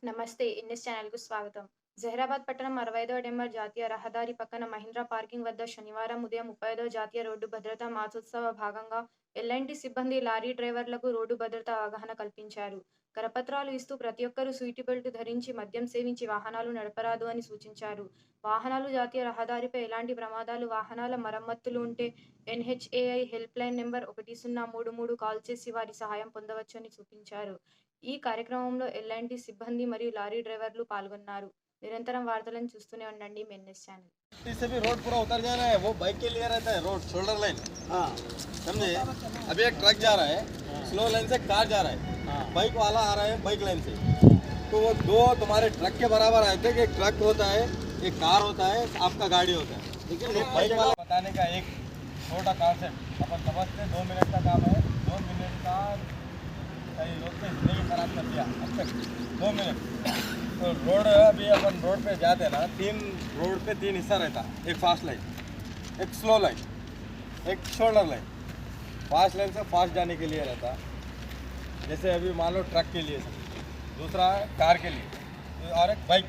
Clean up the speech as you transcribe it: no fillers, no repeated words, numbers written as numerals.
నమస్తే ఇన్నిస్ ఛానల్‌కు స్వాగతం. జహీరాబాద్ పట్టణం 65వ నెంబర్ జాతీయ రహదారి పక్కన మహీంద్రా పార్కింగ్ వద్ద శనివారం ఉదయం 35వ జాతీయ రోడ్డు భద్రతా మాసోత్సవ భాగంగా ఎల్‌ఎంటీ సిబ్బంది లారీ డ్రైవర్లకు రోడ్డు భద్రతా అవగాహన కల్పించారు. కరపత్రాలు ఇస్తూ ప్రతి ఒక్కరూ సీటు బెల్ట్ ధరించి మద్యం సేవించి వాహనాలు నడపరాదు అని సూచించారు. వాహనాలు జాతీయ రహదారిపై ఎలాంటి ప్రమాదాలు, వాహనాల మరమ్మతులు ఉంటే ఎన్‌హెచ్ఏఐ హెల్ప్‌లైన్ నంబర్ 1033 కాల్ చేసి వారి సహాయం పొందవచ్చని చూపించారు. ఈ కార్యక్రమంలో ఎల్‌ఎంటీ సిబ్బంది మరియు లారీ డ్రైవర్లు పాల్గొన్నారు. నిరంతరం వార్తలను చూస్తూనే ఉండండి మెన్‌న్యూస్ ఛానల్. से भी रोड पूरा उतर जाना है, वो बाइक के लिए रहता है रोड शोल्डर लाइन। हाँ समझे। अभी एक ट्रक जा रहा है, स्लो लाइन से कार जा रहा है, बाइक वाला आ रहा है बाइक लाइन से, तो वो दो तुम्हारे ट्रक के बराबर आए थे कि एक ट्रक होता है, एक कार होता है, आपका गाड़ी होता है। लेकिन एक बाइक वाला बताने का एक छोटा कॉन्सेप्ट अपन समझते 2 मिनट का काम है। 2 मिनट का कई लोग ने जिंदगी खराब कर दिया अब तक। 2 मिनट तो रोड अभी अपन रोड पे जाते हैं ना, रोड पे 3 हिस्सा रहता, एक फास्ट लाइन, एक स्लो लाइन, एक शोल्डर लाइन। फास्ट लाइन से फास्ट जाने के लिए रहता, जैसे अभी मान लो ट्रक के लिए, दूसरा कार के लिए और एक बाइक